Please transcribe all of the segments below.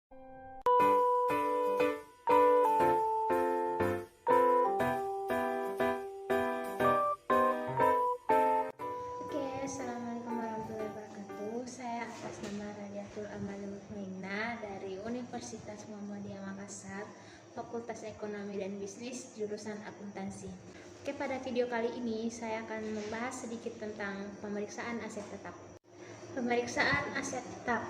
Assalamualaikum warahmatullahi wabarakatuh. Saya atas nama Radiatul Amalul Mutmainah dari Universitas Muhammadiyah Makassar, Fakultas Ekonomi dan Bisnis, jurusan Akuntansi. Pada video kali ini saya akan membahas sedikit tentang pemeriksaan aset tetap. Pemeriksaan aset tetap.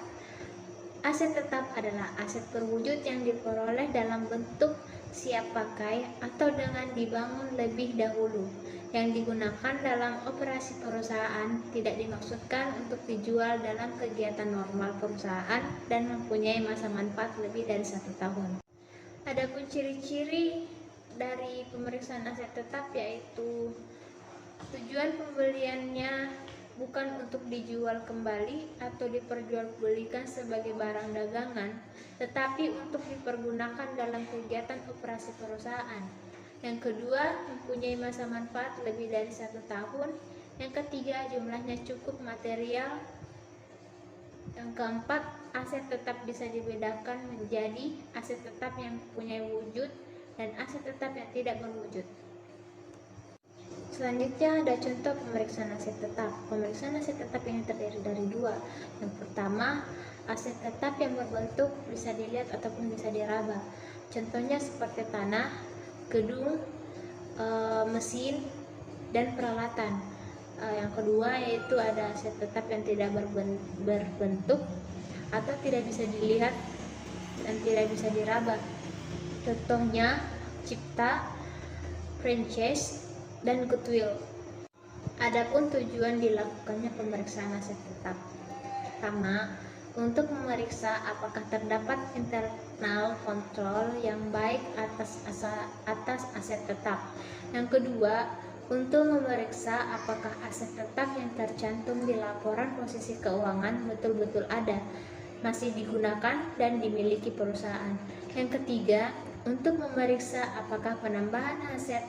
Aset tetap adalah aset berwujud yang diperoleh dalam bentuk siap pakai atau dengan dibangun lebih dahulu, yang digunakan dalam operasi perusahaan, tidak dimaksudkan untuk dijual dalam kegiatan normal perusahaan, dan mempunyai masa manfaat lebih dari 1 tahun. Adapun ciri-ciri dari pemeriksaan aset tetap yaitu tujuan pembeliannya bukan untuk dijual kembali atau diperjualbelikan sebagai barang dagangan, tetapi untuk dipergunakan dalam kegiatan operasi perusahaan. Yang kedua, mempunyai masa manfaat lebih dari 1 tahun. Yang ketiga, jumlahnya cukup material. Yang keempat, aset tetap bisa dibedakan menjadi aset tetap yang mempunyai wujud dan aset tetap yang tidak berwujud. Selanjutnya ada contoh pemeriksaan aset tetap. Pemeriksaan aset tetap ini terdiri dari dua. Yang pertama, aset tetap yang berbentuk bisa dilihat ataupun bisa diraba. Contohnya seperti tanah, gedung, mesin, dan peralatan. Yang kedua yaitu ada aset tetap yang tidak berbentuk atau tidak bisa dilihat dan tidak bisa diraba. Contohnya cipta, franchise, dan goodwill. Adapun tujuan dilakukannya pemeriksaan aset tetap. Pertama, untuk memeriksa apakah terdapat internal control yang baik atas aset tetap. Yang kedua, untuk memeriksa apakah aset tetap yang tercantum di laporan posisi keuangan betul-betul ada, masih digunakan dan dimiliki perusahaan. Yang ketiga, untuk memeriksa apakah penambahan aset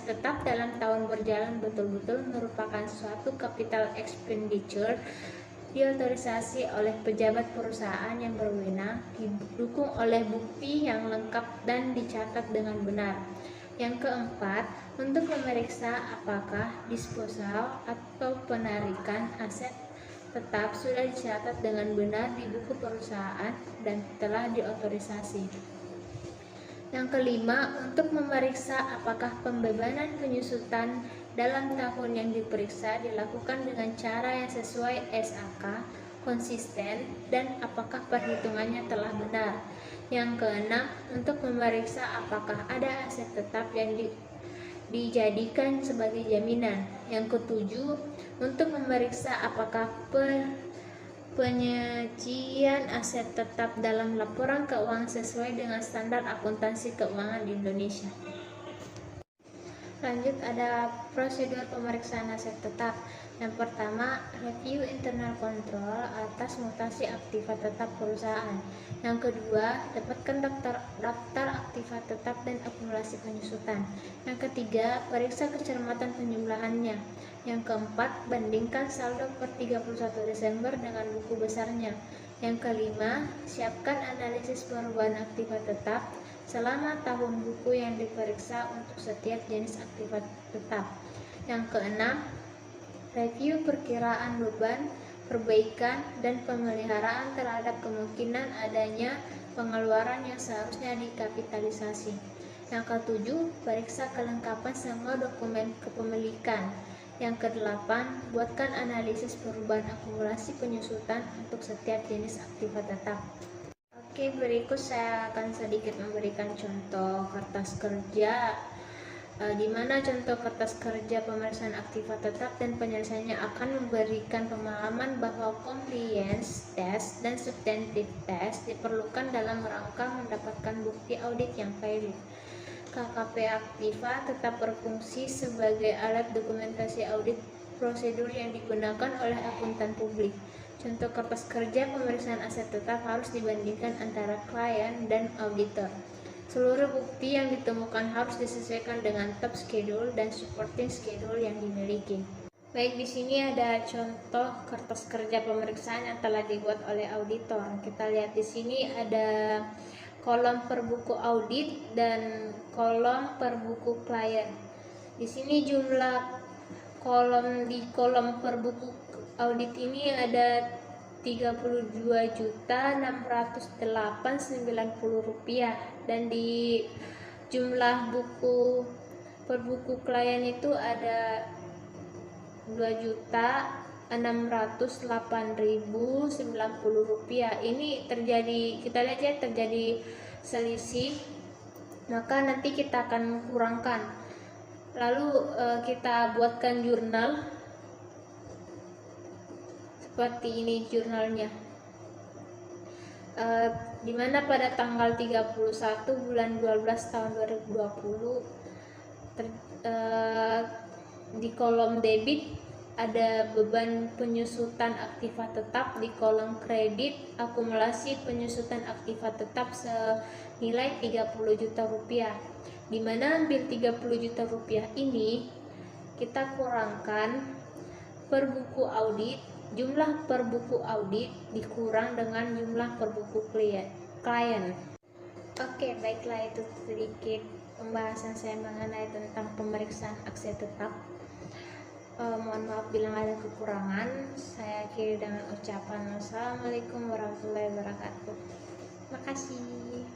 tetap dalam tahun berjalan betul-betul merupakan suatu capital expenditure, diotorisasi oleh pejabat perusahaan yang berwenang, didukung oleh bukti yang lengkap dan dicatat dengan benar. Yang keempat, untuk memeriksa apakah disposal atau penarikan aset tetap sudah dicatat dengan benar di buku perusahaan dan telah diotorisasi. Yang kelima, untuk memeriksa apakah pembebanan penyusutan dalam tahun yang diperiksa dilakukan dengan cara yang sesuai SAK, konsisten, dan apakah perhitungannya telah benar. Yang keenam, untuk memeriksa apakah ada aset tetap yang dijadikan sebagai jaminan. Yang ketujuh, untuk memeriksa apakah penyajian aset tetap dalam laporan keuangan sesuai dengan standar akuntansi keuangan di Indonesia. Lanjut, ada prosedur pemeriksaan aset tetap. Yang pertama, review internal control atas mutasi aktiva tetap perusahaan. Yang kedua, dapatkan daftar aktiva tetap dan akumulasi penyusutan. Yang ketiga, periksa kecermatan penjumlahannya. Yang keempat, bandingkan saldo per 31 Desember dengan buku besarnya. Yang kelima, siapkan analisis perubahan aktiva tetap selama tahun buku yang diperiksa untuk setiap jenis aktiva tetap. Yang keenam, review perkiraan beban, perbaikan, dan pemeliharaan terhadap kemungkinan adanya pengeluaran yang seharusnya dikapitalisasi. Yang ketujuh, periksa kelengkapan semua dokumen kepemilikan. Yang kedelapan, buatkan analisis perubahan akumulasi penyusutan untuk setiap jenis aktiva tetap. Oke, berikut saya akan sedikit memberikan contoh kertas kerja, di mana contoh kertas kerja pemeriksaan aktiva tetap dan penyelesaiannya akan memberikan pemahaman bahwa compliance test dan substantive test diperlukan dalam rangka mendapatkan bukti audit yang valid. KKP aktiva tetap berfungsi sebagai alat dokumentasi audit prosedur yang digunakan oleh akuntan publik. Contoh kertas kerja pemeriksaan aset tetap harus dibandingkan antara klien dan auditor. Seluruh bukti yang ditemukan harus disesuaikan dengan top schedule dan supporting schedule yang dimiliki. Baik, di sini ada contoh kertas kerja pemeriksaan yang telah dibuat oleh auditor. Kita lihat di sini ada kolom per buku audit dan kolom per buku klien. Di sini jumlah di kolom per buku audit ini ada Rp32.608.90 dan di jumlah buku per buku klien itu ada Rp2.608.090. Ini terjadi, kita lihat ya, terjadi selisih, maka nanti kita akan kurangkan. Lalu kita buatkan jurnal seperti ini jurnalnya, dimana pada tanggal 31 bulan 12 tahun 2020 di kolom debit ada beban penyusutan aktiva tetap, di kolom kredit akumulasi penyusutan aktiva tetap senilai Rp30 juta, di mana ambil Rp30 juta ini kita kurangkan per buku audit, jumlah per buku audit dikurang dengan jumlah per buku klien. Oke, baiklah, itu sedikit pembahasan saya mengenai tentang pemeriksaan aset tetap. Mohon maaf bila ada kekurangan. Saya akhiri dengan ucapan wassalamualaikum warahmatullahi wabarakatuh. Terima kasih.